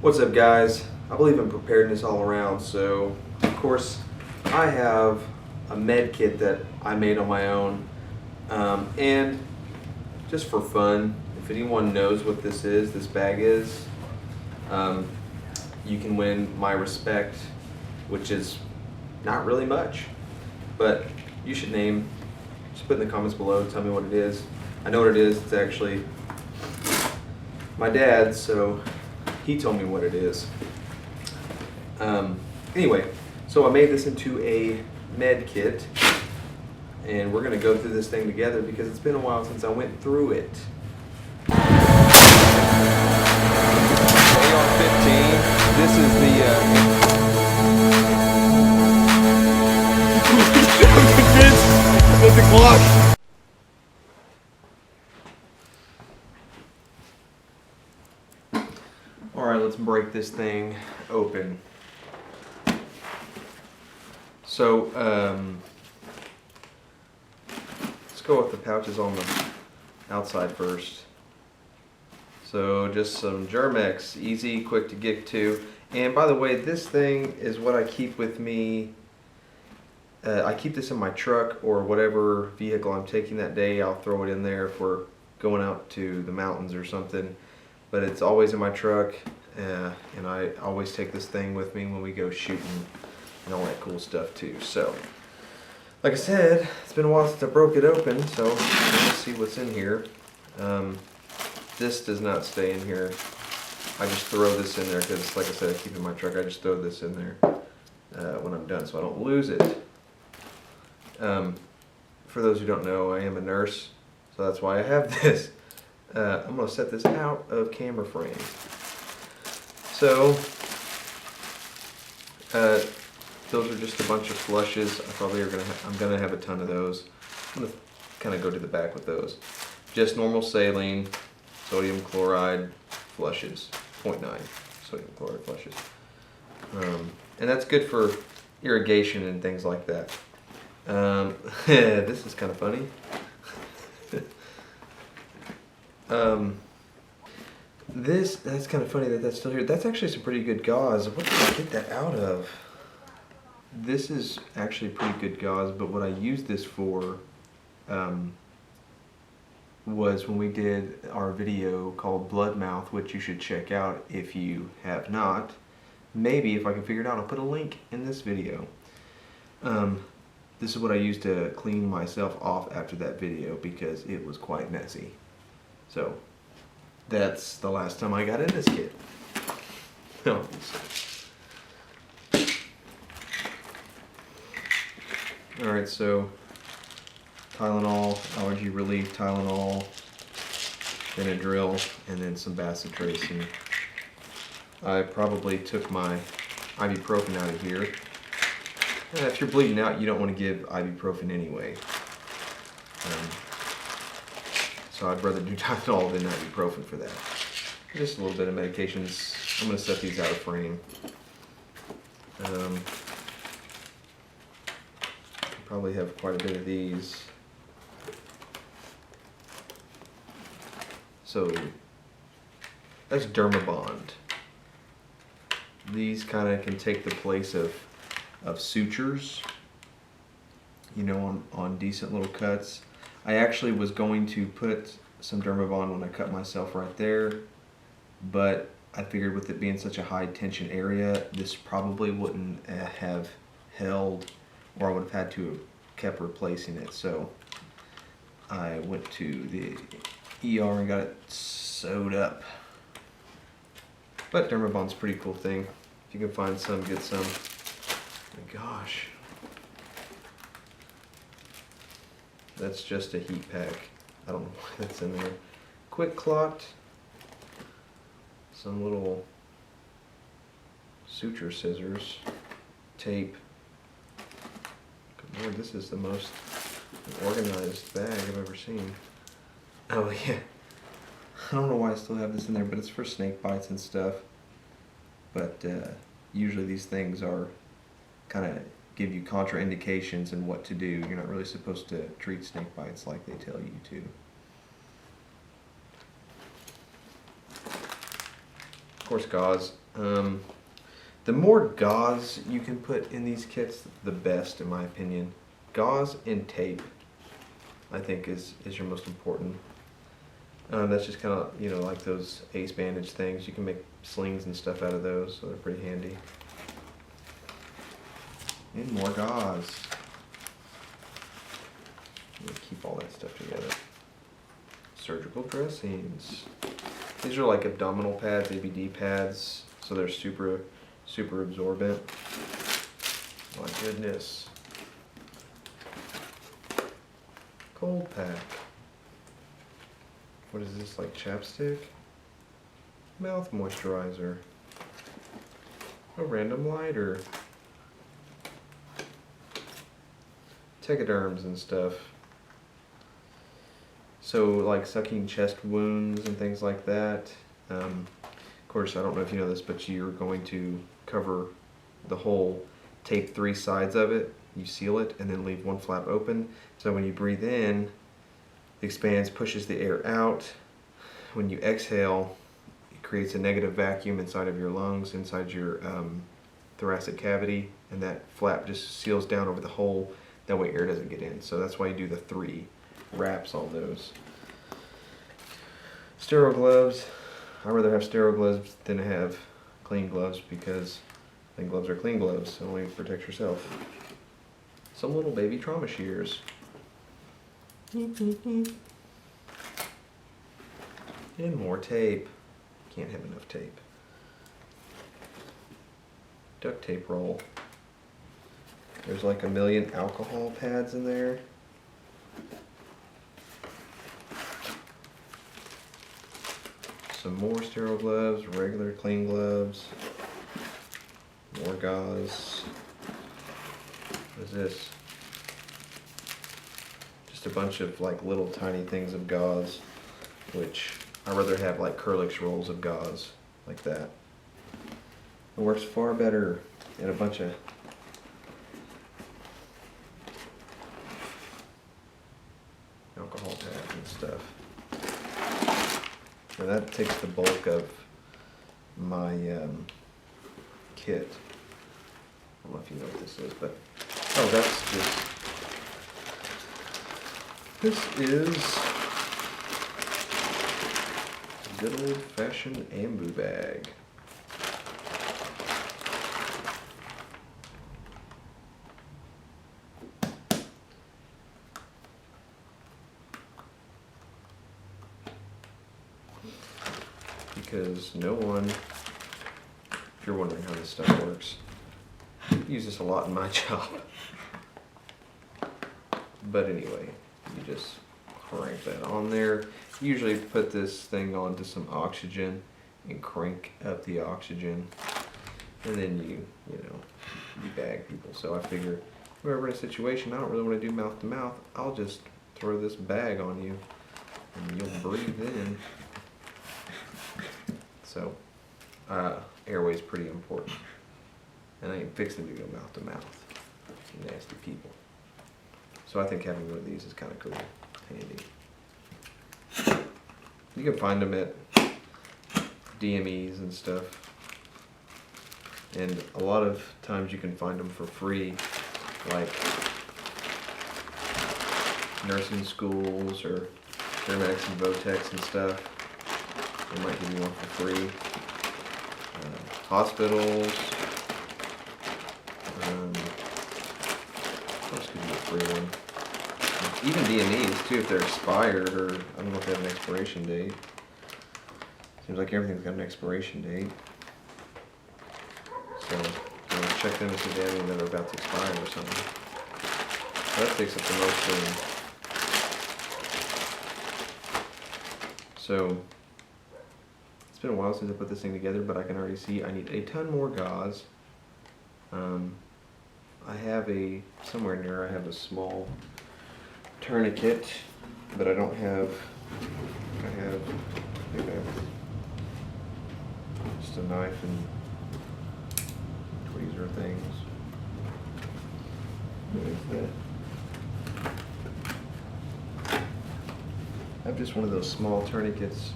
What's up, guys? I believe in preparedness all around, so of course I have a med kit that I made on my own, and just for fun, if anyone knows what this bag is, um, you can win my respect, which is not really much, but you should just put in the comments below, tell me what it is. I know what it is. It's actually my dad's, so he told me what it is. Anyway, so I made this into a med kit, and we're gonna go through this thing together because it's been a while since I went through it. AR-15. This is the Glock. Alright, let's break this thing open. So, let's go with the pouches on the outside first. So, just some Germ-X, easy, quick to get to. And by the way, this thing is what I keep with me. I keep this in my truck or whatever vehicle I'm taking that day. I'll throw it in there if we're going out to the mountains or something. But it's always in my truck, and I always take this thing with me when we go shooting and all that cool stuff too. So, like I said, it's been a while since I broke it open, so let's see what's in here. This does not stay in here. I just throw this in there because, like I said, I keep it in my truck. I just throw this in there when I'm done so I don't lose it. For those who don't know, I am a nurse, so that's why I have this. I'm going to set this out of camera frame. So, those are just a bunch of flushes. I'm going to have a ton of those. I'm going to kind of go to the back with those. Just normal saline, sodium chloride flushes, 0.9 sodium chloride flushes. And that's good for irrigation and things like that. This is kind of funny. That's kind of funny that that's still here. That's actually some pretty good gauze. What did I get that out of? This is actually pretty good gauze, but what I used this for was when we did our video called Blood Mouth, which you should check out if you have not. Maybe if I can figure it out, I'll put a link in this video. This is what I used to clean myself off after that video because it was quite messy. So that's the last time I got in this kit. Oh. Alright, so Tylenol, allergy relief, Tylenol, Benadryl, and then some Bacitracin. I probably took my ibuprofen out of here. If you're bleeding out, you don't want to give ibuprofen anyway. So I'd rather do Tylenol than ibuprofen for that. Just a little bit of medications. I'm going to set these out of frame. Probably have quite a bit of these. So that's Dermabond. These kind of can take the place of sutures, you know, on decent little cuts. I actually was going to put some Dermabond when I cut myself right there, but I figured with it being such a high tension area, this probably wouldn't have held, or I would have had to have kept replacing it. So I went to the ER and got it sewed up. But Dermabond's a pretty cool thing. If you can find some, get some. My gosh. That's just a heat pack. I don't know why that's in there. Quick clot. Some little suture scissors. Tape. Good Lord, this is the most organized bag I've ever seen. Oh yeah. I don't know why I still have this in there, but it's for snake bites and stuff. But usually these things are kind of give you contraindications and what to do. You're not really supposed to treat snake bites like they tell you to. Of course, gauze. The more gauze you can put in these kits, the best, in my opinion. Gauze and tape, I think, is your most important. That's just kind of, like those ace bandage things. You can make slings and stuff out of those, so they're pretty handy. And more gauze. Keep all that stuff together. Surgical dressings. These are like abdominal pads, ABD pads, so they're super absorbent. My goodness. Cold pack. What is this, like chapstick? Mouth moisturizer. A random lighter. Tegaderms and stuff. So like sucking chest wounds and things like that. Of course, I don't know if you know this, but you're going to cover the hole, tape 3 sides of it, you seal it, and then leave one flap open. So when you breathe in, it expands, pushes the air out. When you exhale, it creates a negative vacuum inside of your lungs, inside your thoracic cavity, and that flap just seals down over the hole. That way air doesn't get in. So that's why you do the 3 wraps on those. Sterile gloves. I'd rather have sterile gloves than have clean gloves, because clean gloves are clean gloves, so only protect yourself. Some little baby trauma shears. And more tape. Can't have enough tape. Duct tape roll. There's like a million alcohol pads in there. Some more sterile gloves, regular clean gloves, more gauze. What is this? Just a bunch of like little tiny things of gauze, which I'd rather have like Curlix rolls of gauze, like that. It works far better than a bunch of alcohol pads and stuff. Now that takes the bulk of my kit. I don't know if you know what this is, but that's just. This is a good old-fashioned ambu bag. Because no one, if you're wondering how this stuff works, I use this a lot in my job. But anyway, you just crank that on there. Usually put this thing onto some oxygen and crank up the oxygen, and then you bag people. So I figure if we're ever in a situation I don't really want to do mouth to mouth, I'll just throw this bag on you and you'll breathe in. So, airway is pretty important, and I ain't fixing to go mouth to mouth. Nasty people. So I think having one of these is kind of cool, handy. You can find them at DMEs and stuff, and a lot of times you can find them for free, like nursing schools or paramedics and Votex and stuff. They might give you one for free. Hospitals. What else could be a free one? Even DMEs too, if they're expired, or I don't know if they have an expiration date. Seems like everything's got an expiration date. So check them if they have any that are about to expire or something. So that takes up the most room. So it's been a while since I put this thing together, but I can already see I need a ton more gauze. I have somewhere near I have a small tourniquet, but I don't have, I think I have just a knife and tweezer things. What is that? I have just one of those small tourniquets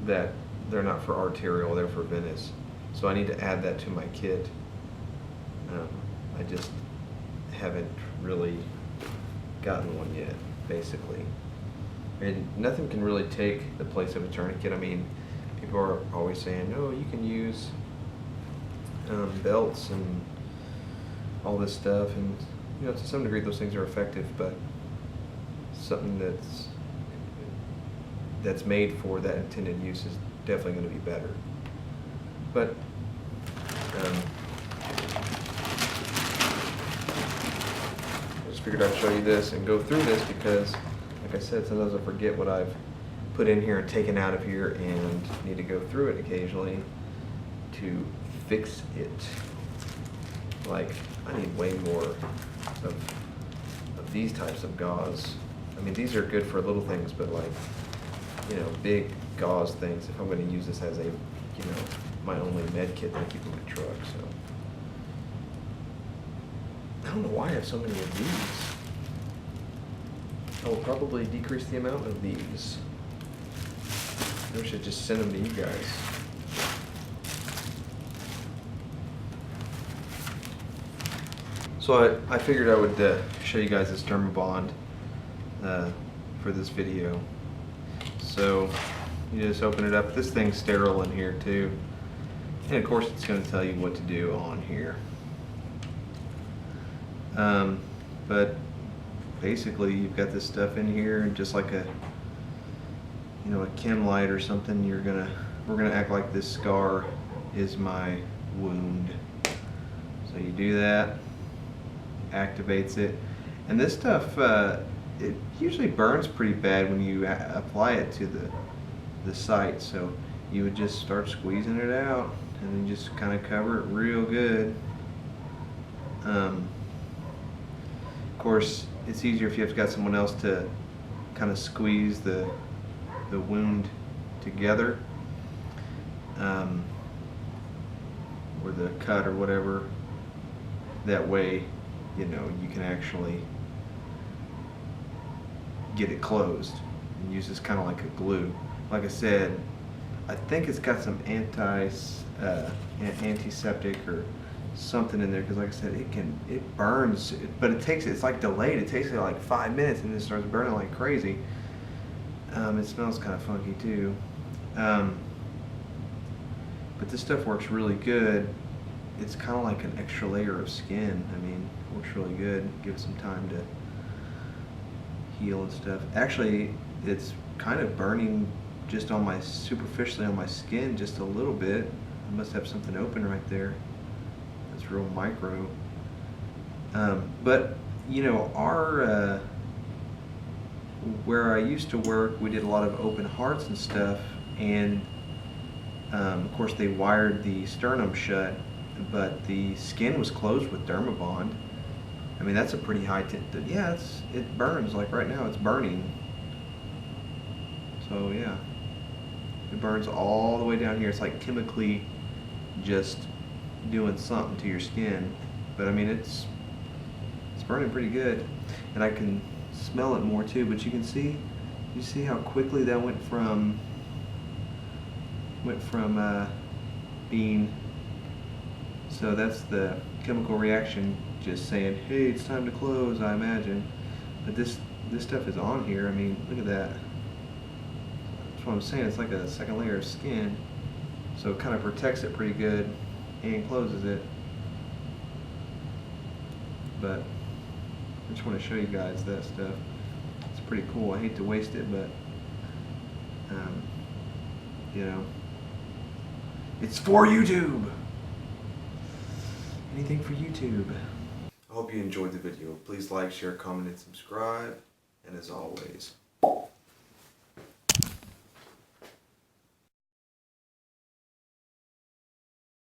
that they're not for arterial, they're for venous. So I need to add that to my kit. I just haven't really gotten one yet, basically. And nothing can really take the place of a tourniquet. I mean, people are always saying, no, you can use belts and all this stuff, and you know, to some degree those things are effective, but something that's made for that intended use is definitely going to be better. But I just figured I'd show you this and go through this because, like I said, sometimes I forget what I've put in here and taken out of here and need to go through it occasionally to fix it. Like, I need way more of these types of gauze. I mean, these are good for little things, but like, you know, big gauze things, if I'm going to use this as a, you know, my only med kit that I keep in my truck, so. I don't know why I have so many of these. I will probably decrease the amount of these. Maybe I should just send them to you guys. So I figured I would show you guys this Dermabond for this video. So you just open it up. This thing's sterile in here too. And of course it's going to tell you what to do on here. But basically you've got this stuff in here, and just like a, you know, a chem light or something, we're gonna act like this scar is my wound. So you do that, activates it, and this stuff it usually burns pretty bad when you apply it to the site. So you would just start squeezing it out, and then just kind of cover it real good. Of course, it's easier if you've got someone else to kind of squeeze the wound together, or the cut or whatever. That way, you know, you can actually get it closed and use this kind of like a glue. Like I said, I think it's got some antiseptic or something in there, because like I said, it burns, but it's like delayed. It takes like 5 minutes and then it starts burning like crazy. It smells kind of funky too. But this stuff works really good. It's kind of like an extra layer of skin. I mean, it works really good. Give it some time to heal and stuff. Actually, it's kind of burning just superficially on my skin just a little bit. I must have something open right there. It's real micro. But you know, where I used to work, we did a lot of open hearts and stuff, and of course they wired the sternum shut, but the skin was closed with Dermabond. I mean, that's a pretty high yeah, it burns. Like right now it's burning. So yeah, it burns all the way down here. It's like chemically just doing something to your skin, but I mean, it's burning pretty good, and I can smell it more too. But you see how quickly that went from being, so that's the chemical reaction just saying, hey, it's time to close, I imagine. But this stuff is on here. I mean, look at that. That's what I'm saying. It's like a second layer of skin, so it kind of protects it pretty good and closes it. But I just want to show you guys that stuff. It's pretty cool. I hate to waste it, but you know, it's for YouTube. Anything for YouTube. I hope you enjoyed the video. Please like, share, comment, and subscribe. And as always,